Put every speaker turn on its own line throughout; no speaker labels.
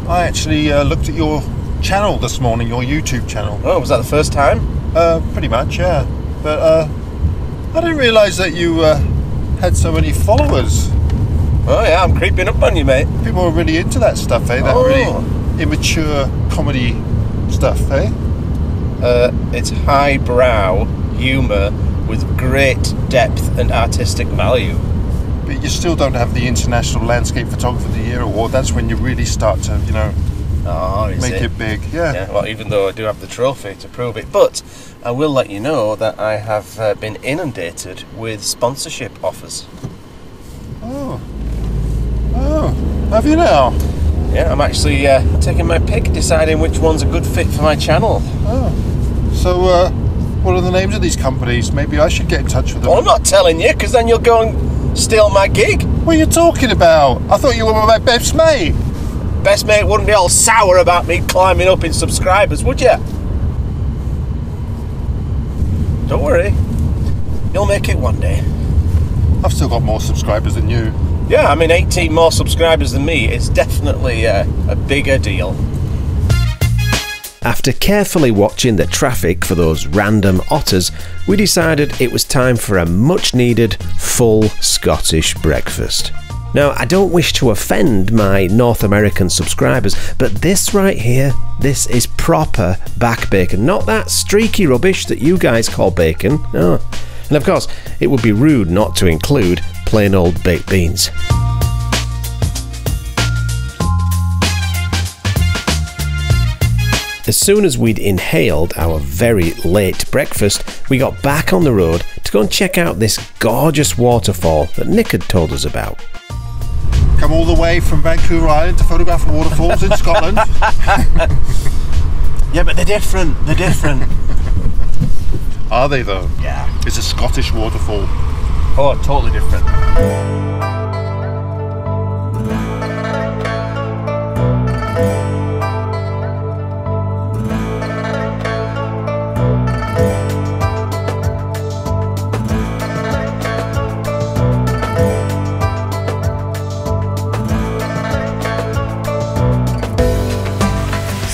I actually looked at your channel this morning, your YouTube channel.
Oh, was that the first time?
Pretty much, yeah. But I didn't realise that you had so many followers.
Oh yeah, I'm creeping up on you, mate.
People are really into that stuff, eh? That really immature comedy stuff, eh?
It's highbrow humour with great depth and artistic value.
But you still don't have the International Landscape Photographer of the Year award. That's when you really start to, you know, make it big. Yeah.
Well, even though I do have the trophy to prove it. But I will let you know that I have been inundated with sponsorship offers.
Oh, have you now?
Yeah, I'm actually taking my pick, deciding which one's a good fit for my channel.
Oh, so what are the names of these companies? Maybe I should get in touch with them.
Well, I'm not telling you, because then you'll go and steal my gig.
What are you talking about? I thought you were my best mate.
Best mate wouldn't be all sour about me climbing up in subscribers, would you? Don't worry, you'll make it one day.
I've still got more subscribers than you.
Yeah, I mean, 18 more subscribers than me is definitely a bigger deal.
After carefully watching the traffic for those random otters, we decided it was time for a much-needed full Scottish breakfast. Now, I don't wish to offend my North American subscribers, but this right here, this is proper back bacon, not that streaky rubbish that you guys call bacon, no. And of course, it would be rude not to include plain old baked beans. As soon as we'd inhaled our very late breakfast, we got back on the road to go and check out this gorgeous waterfall that Nick had told us about.
Come all the way from Vancouver Island to photograph waterfalls in Scotland.
Yeah, but they're different. They're different.
Are they though?
Yeah.
It's a Scottish waterfall.
Oh, totally different.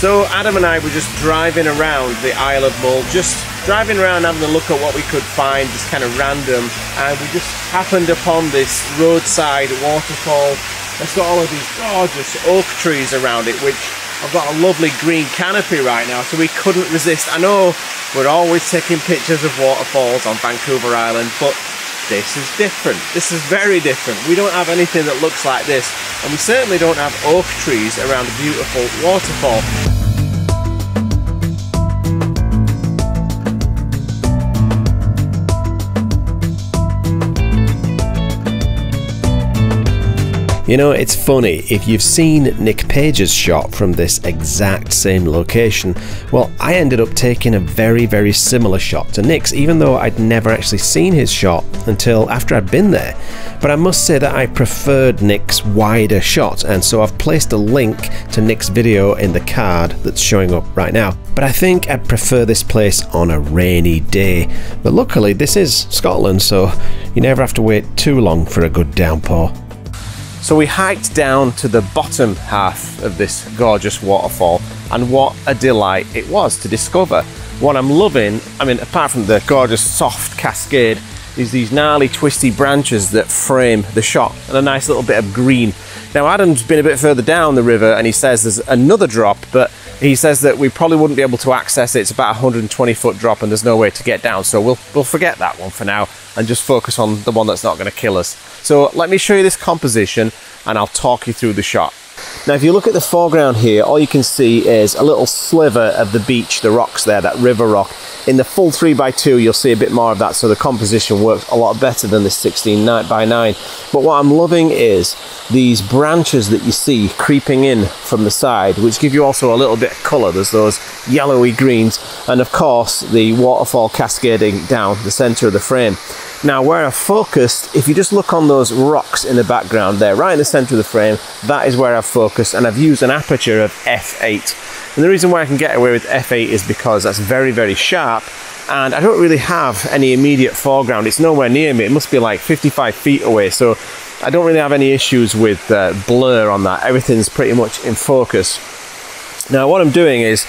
So Adam and I were just driving around the Isle of Mull, just driving around having a look at what we could find, just kind of random, and we just happened upon this roadside waterfall. It's got all of these gorgeous oak trees around it, which I've got a lovely green canopy right now, so we couldn't resist. I know we're always taking pictures of waterfalls on Vancouver Island, but this is different. This is very different. We don't have anything that looks like this, and we certainly don't have oak trees around a beautiful waterfall.
You know, it's funny, if you've seen Nick Page's shot from this exact same location, well, I ended up taking a very, very similar shot to Nick's, even though I'd never actually seen his shot until after I'd been there. But I must say that I preferred Nick's wider shot, and so I've placed a link to Nick's video in the card that's showing up right now. But I think I'd prefer this place on a rainy day. But luckily, this is Scotland, so you never have to wait too long for a good downpour.
So we hiked down to the bottom half of this gorgeous waterfall, and what a delight it was to discover. What I'm loving, I mean, apart from the gorgeous soft cascade, is these gnarly twisty branches that frame the shot, and a nice little bit of green. Now Adam's been a bit further down the river and he says there's another drop, but he says that we probably wouldn't be able to access it. It's about a 120-foot drop and there's no way to get down, so we'll forget that one for now and just focus on the one that's not going to kill us. So let me show you this composition and I'll talk you through the shot. Now if you look at the foreground here, all you can see is a little sliver of the beach, the rocks there, that river rock. In the full 3x2 you'll see a bit more of that, so the composition works a lot better than the 16:9x9. But what I'm loving is these branches that you see creeping in from the side, which give you also a little bit of colour. There's those yellowy greens, and of course the waterfall cascading down the centre of the frame. Now where I've focused, if you just look on those rocks in the background there, right in the centre of the frame, that is where I've focused, and I've used an aperture of f8. And the reason why I can get away with f8 is because that's very, very sharp, and I don't really have any immediate foreground. It's nowhere near me. It must be like 55 feet away, so I don't really have any issues with blur on that. Everything's pretty much in focus. Now what I'm doing is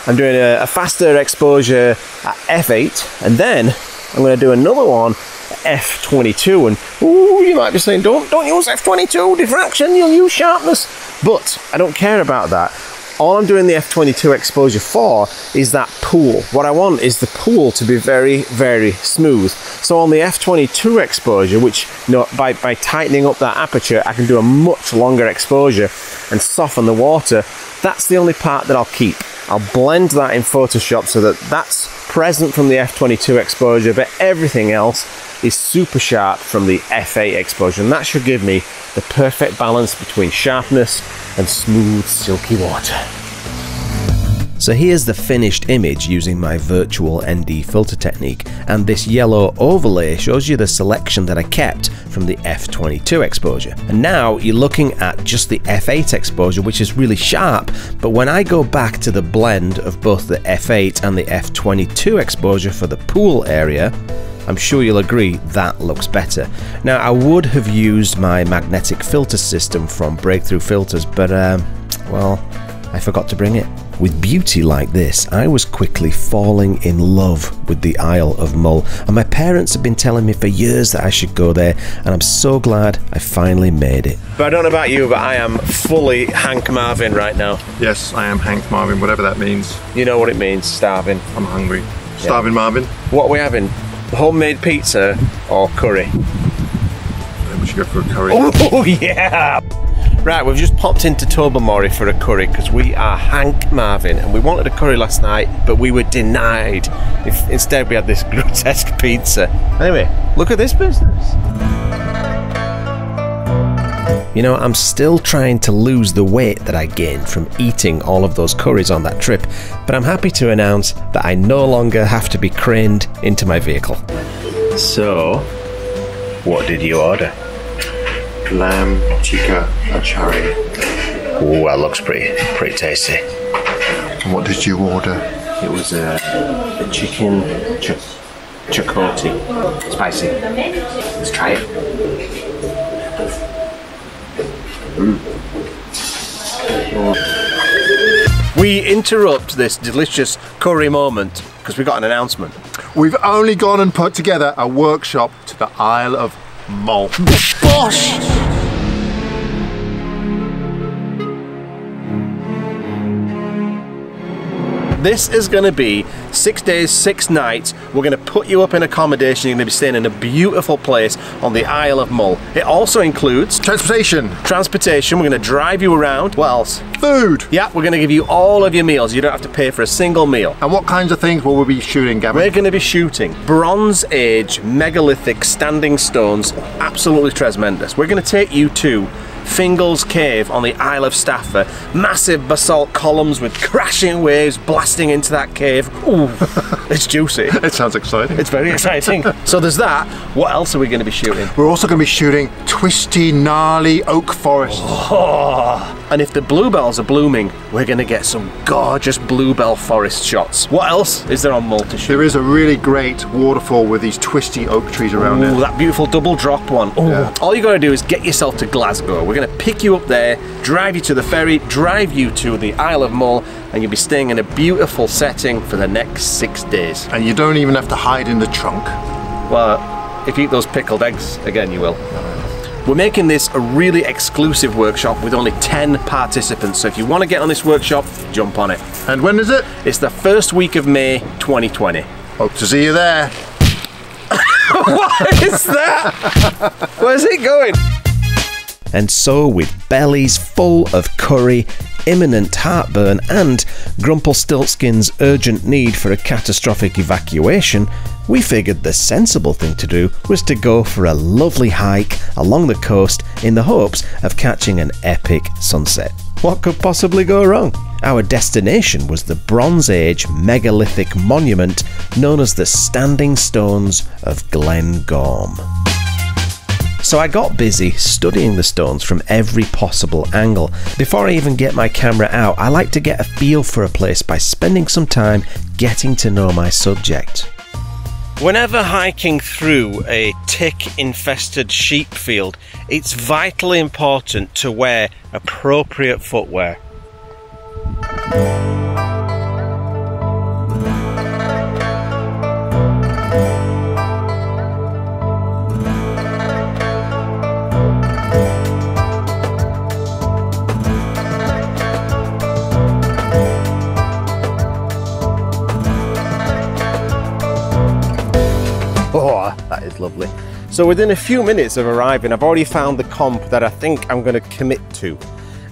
I'm doing a faster exposure at f8, and then I'm going to do another one at f22. And ooh, you might be saying, don't use f22 diffraction, you'll use sharpness. But I don't care about that. All I'm doing the f22 exposure for is that pool. What I want is the pool to be very, very smooth. So on the f22 exposure, which, you know, by tightening up that aperture, I can do a much longer exposure and soften the water. That's the only part that I'll keep. I'll blend that in Photoshop so that that's present from the f22 exposure, but everything else is super sharp from the f8 exposure, and that should give me the perfect balance between sharpness and smooth, silky water.
So here's the finished image using my virtual ND filter technique, and this yellow overlay shows you the selection that I kept from the f22 exposure. And now you're looking at just the f8 exposure, which is really sharp, but when I go back to the blend of both the f8 and the f22 exposure for the pool area, I'm sure you'll agree that looks better. Now I would have used my magnetic filter system from Breakthrough Filters, but well, I forgot to bring it. With beauty like this, I was quickly falling in love with the Isle of Mull, and my parents have been telling me for years that I should go there, and I'm so glad I finally made it.
But I don't know about you, but I am fully Hank Marvin right now.
Yes, I am Hank Marvin, whatever that means.
You know what it means, starving.
I'm hungry. Starving Marvin.
What are we having? Homemade pizza or curry?
We should go for a curry.
Oh yeah! Right, we've just popped into Tobermory for a curry because we are Hank Marvin, and we wanted a curry last night, but we were denied. Instead we had this grotesque pizza. Anyway, look at this business.
You know, I'm still trying to lose the weight that I gained from eating all of those curries on that trip, but I'm happy to announce that I no longer have to be craned into my vehicle.
So, what did you order?
Lamb tikka achari.
Oh, that looks pretty tasty.
And what did you order?
It was a chicken chakoti. Spicy. Let's try it. We interrupt this delicious curry moment because we got an announcement.
We've only gone and put together a workshop to the Isle of Mull.
Bosh! This is going to be 6 days, 6 nights. We're going to put you up in accommodation. You're going to be staying in a beautiful place on the Isle of Mull. It also includes
transportation.
We're going to drive you around. What else?
Food.
Yeah, we're going to give you all of your meals. You don't have to pay for a single meal.
And what kinds of things will we be shooting, Gavin?
We're going to be shooting Bronze Age megalithic standing stones. Absolutely tremendous. We're going to take you to Fingal's Cave on the Isle of Stafford. Massive basalt columns with crashing waves blasting into that cave. Ooh, it's juicy.
It sounds exciting.
It's very exciting. So there's that. What else are we going to be shooting?
We're also going to be shooting twisty, gnarly oak forests.
Oh. And if the bluebells are blooming, we're going to get some gorgeous bluebell forest shots. What else is there on Mull to shoot?
There is a really great waterfall with these twisty oak trees around it.
That beautiful double dropped one. Yeah. All you got to do is get yourself to Glasgow. We're going to pick you up there, drive you to the ferry, drive you to the Isle of Mull, and you'll be staying in a beautiful setting for the next 6 days.
And you don't even have to hide in the trunk.
Well, if you eat those pickled eggs, again you will. We're making this a really exclusive workshop with only 10 participants, so if you want to get on this workshop, jump on it.
And when is it?
It's the first week of May 2020.
Hope to see you there.
What is that? Where's it going?
And so, with bellies full of curry, imminent heartburn, and Grumpelstiltskin's urgent need for a catastrophic evacuation, we figured the sensible thing to do was to go for a lovely hike along the coast in the hopes of catching an epic sunset. What could possibly go wrong? Our destination was the Bronze Age megalithic monument known as the Standing Stones of Glen Gorm. So I got busy studying the stones from every possible angle. Before I even get my camera out, I like to get a feel for a place by spending some time getting to know my subject.
Whenever hiking through a tick-infested sheep field, it's vitally important to wear appropriate footwear.
Oh, that is lovely.
So within a few minutes of arriving, I've already found the comp that I think I'm going to commit to,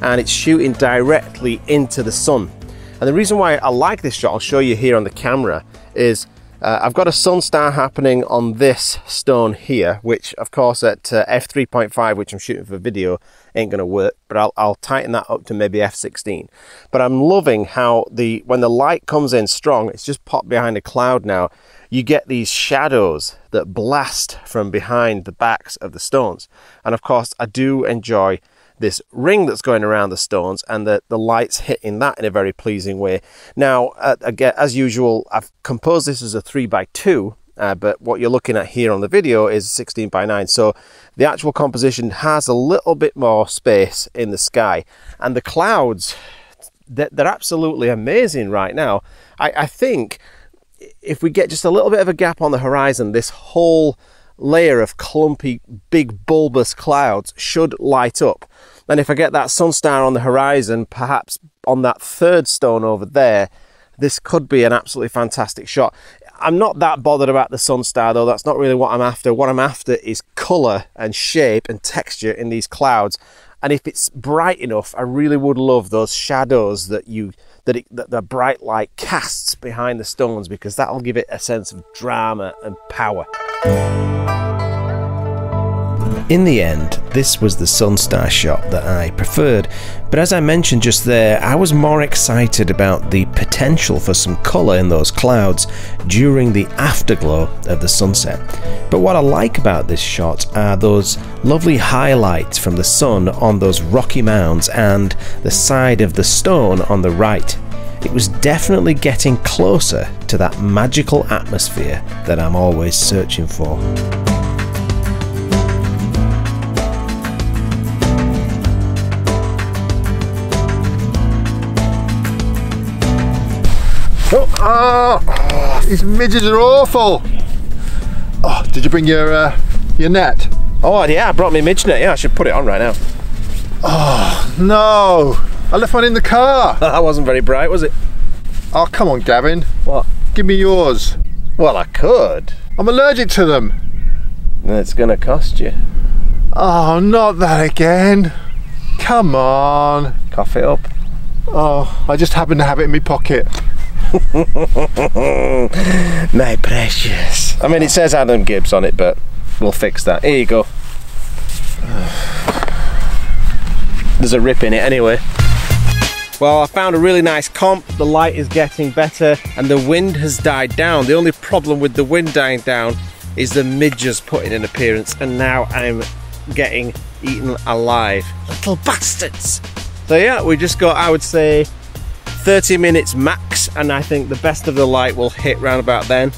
and it's shooting directly into the sun. And the reason why I like this shot, I'll show you here on the camera, is I've got a sun star happening on this stone here, which of course at f3.5, which I'm shooting for video, ain't going to work, but I'll tighten that up to maybe f16. But I'm loving how when the light comes in strong, it's just popped behind a cloud now, you get these shadows that blast from behind the backs of the stones. And of course, I do enjoy this ring that's going around the stones, and the light's hitting that in a very pleasing way. Now, again, as usual, I've composed this as a 3x2, but what you're looking at here on the video is 16x9. So the actual composition has a little bit more space in the sky, and the clouds, they're absolutely amazing right now. I think if we get just a little bit of a gap on the horizon, this whole layer of clumpy, big, bulbous clouds should light up. And if I get that sun star on the horizon, perhaps on that third stone over there, this could be an absolutely fantastic shot. I'm not that bothered about the sun star though. That's not really what I'm after. What I'm after is colour and shape and texture in these clouds. And if it's bright enough, I really would love those shadows that the bright light casts behind the stones, because that'll give it a sense of drama and power.
In the end, this was the Sunstar shot that I preferred, but as I mentioned just there, I was more excited about the potential for some colour in those clouds during the afterglow of the sunset. But what I like about this shot are those lovely highlights from the sun on those rocky mounds and the side of the stone on the right. It was definitely getting closer to that magical atmosphere that I'm always searching for.
Oh, these midges are awful. Oh, did you bring your net?
Oh yeah, I brought my midge net. Yeah, I should put it on right now.
Oh no, I left one in the car.
That wasn't very bright, was it?
Oh come on, Gavin.
What?
Give me yours.
Well, I could.
I'm allergic to them.
It's gonna cost you.
Oh, not that again. Come on.
Cough it up.
Oh, I just happen to have it in my pocket.
My precious. I mean, it says Adam Gibbs on it, but we'll fix that. Here you go. There's a rip in it anyway. Well, I found a really nice comp. The light is getting better and the wind has died down. The only problem with the wind dying down is the midges putting in an appearance, and now I'm getting eaten alive. Little bastards. So yeah, we just got, I would say, 30 minutes max, and I think the best of the light will hit round about then,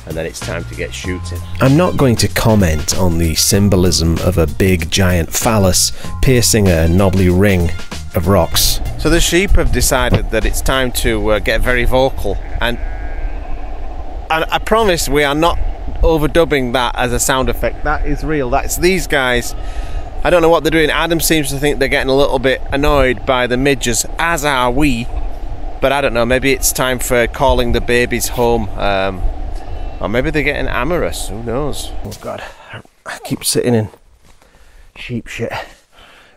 and then it's time to get shooting.
I'm not going to comment on the symbolism of a big giant phallus piercing a knobbly ring of rocks.
So the sheep have decided that it's time to get very vocal, and I promise we are not overdubbing that as a sound effect. That is real. That's these guys. I don't know what they're doing. Adam seems to think they're getting a little bit annoyed by the midges, as are we. But I don't know, maybe it's time for calling the babies home. Or maybe they're getting amorous, who knows? Oh God, I keep sitting in sheep shit.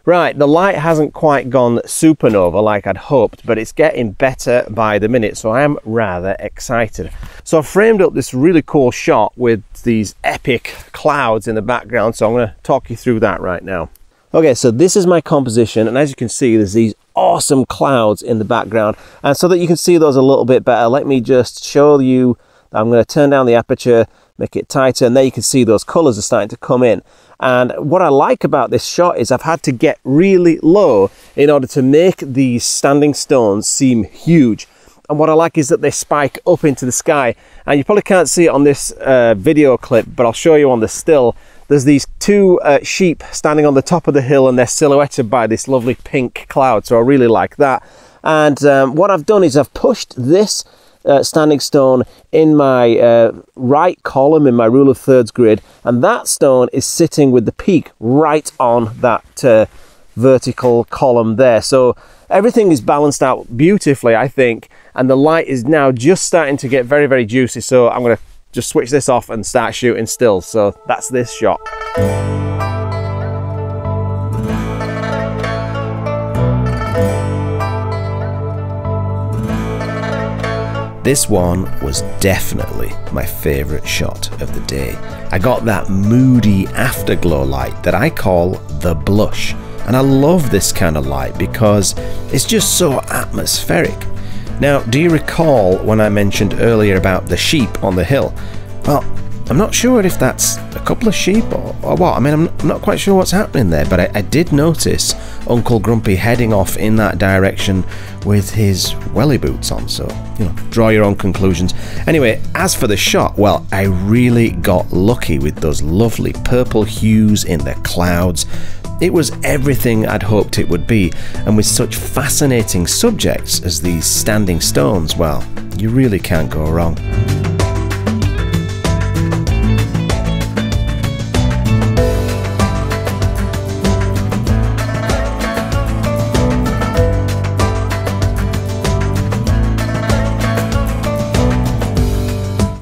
Right, the light hasn't quite gone supernova like I'd hoped, but it's getting better by the minute, so I am rather excited. So I've framed up this really cool shot with these epic clouds in the background, so I'm going to talk you through that right now. Okay, so this is my composition, and as you can see, there's these awesome clouds in the background, and so that you can see those a little bit better, let me just show you. I'm going to turn down the aperture, make it tighter, and there you can see those colours are starting to come in. And what I like about this shot is I've had to get really low in order to make these standing stones seem huge. and what I like is that they spike up into the sky. And you probably can't see it on this video clip, but I'll show you on the still. There's these two sheep standing on the top of the hill, and they're silhouetted by this lovely pink cloud, so I really like that. And what I've done is I've pushed this standing stone in my right column in my rule of thirds grid, and that stone is sitting with the peak right on that vertical column there. So everything is balanced out beautifully, I think, and the light is now just starting to get very, very juicy. So I'm going to just switch this off and start shooting stills. So that's this shot.
This one was definitely my favourite shot of the day. I got that moody afterglow light that I call the blush. And I love this kind of light because it's just so atmospheric. Now, do you recall when I mentioned earlier about the sheep on the hill? Well, I'm not sure if that's a couple of sheep or what. I mean, I'm not quite sure what's happening there, but I did notice Uncle Grumpy heading off in that direction with his welly boots on, so, you know, draw your own conclusions. Anyway, as for the shot, well, I really got lucky with those lovely purple hues in the clouds. It was everything I'd hoped it would be, and with such fascinating subjects as these standing stones, well, you really can't go wrong.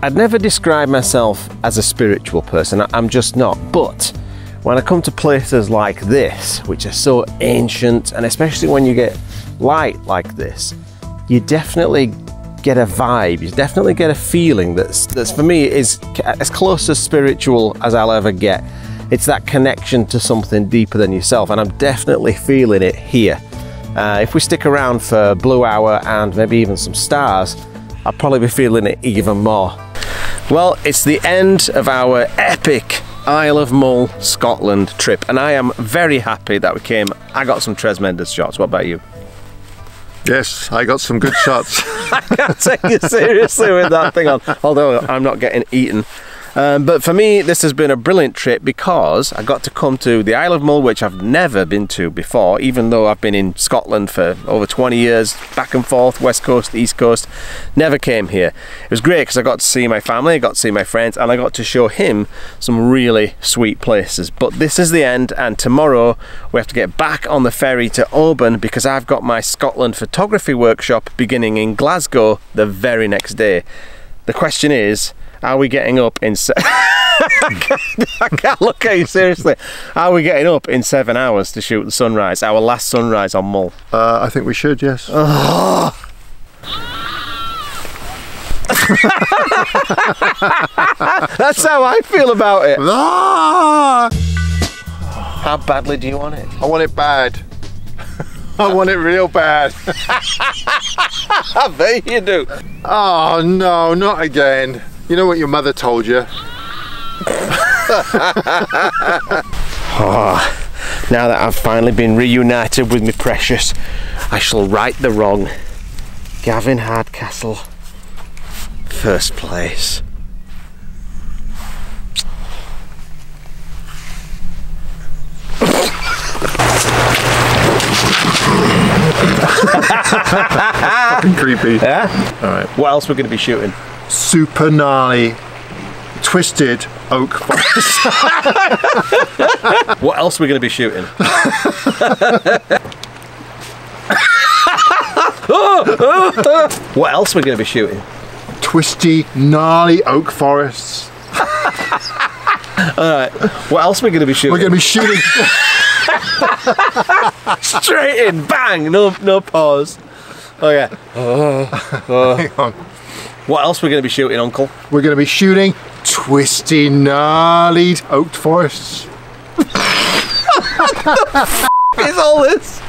I'd never describe myself as a spiritual person, I'm just not, but when I come to places like this, which are so ancient, and especially when you get light like this, you definitely get a vibe, you definitely get a feeling that's for me is as close to spiritual as I'll ever get. It's that connection to something deeper than yourself, and I'm definitely feeling it here. If we stick around for Blue Hour and maybe even some stars, I'll probably be feeling it even more. Well, it's the end of our epic Isle of Mull, Scotland trip, and I am very happy that we came. I got some tremendous shots. What about you?
Yes, I got some good shots.
I can't take you seriously with that thing on, although I'm not getting eaten. But for me, this has been a brilliant trip because I got to come to the Isle of Mull, which I've never been to before, even though I've been in Scotland for over 20 years, back and forth, west coast, east coast, never came here. It was great because I got to see my family, I got to see my friends, and I got to show him some really sweet places. But this is the end, and tomorrow we have to get back on the ferry to Oban because I've got my Scotland photography workshop beginning in Glasgow the very next day. The question is, are we getting up in I can't look at you seriously. Are we getting up in 7 hours to shoot the sunrise, our last sunrise on Mull?
I think we should, yes.
Oh. That's how I feel about it.
Ah!
How badly do you want it?
I want it bad. I want it real bad.
I bet you do.
Oh no, not again. You know what your mother told you?
Oh, now that I've finally been reunited with my precious, I shall right the wrong. Gavin Hardcastle, first place.
Fucking creepy.
Yeah?
Alright.
What else we're going to be shooting?
Super gnarly, twisted oak forest.
What else are we going to be shooting? What else are we going to be shooting?
Twisty, gnarly oak forests.
Alright, what else are we going to be shooting?
We're going to be shooting.
Straight in, bang, no pause. Oh yeah.
Hang on.
What else are we going to be shooting, Uncle?
We're going to be shooting twisty, gnarly oak forests.
What the f*** is all this?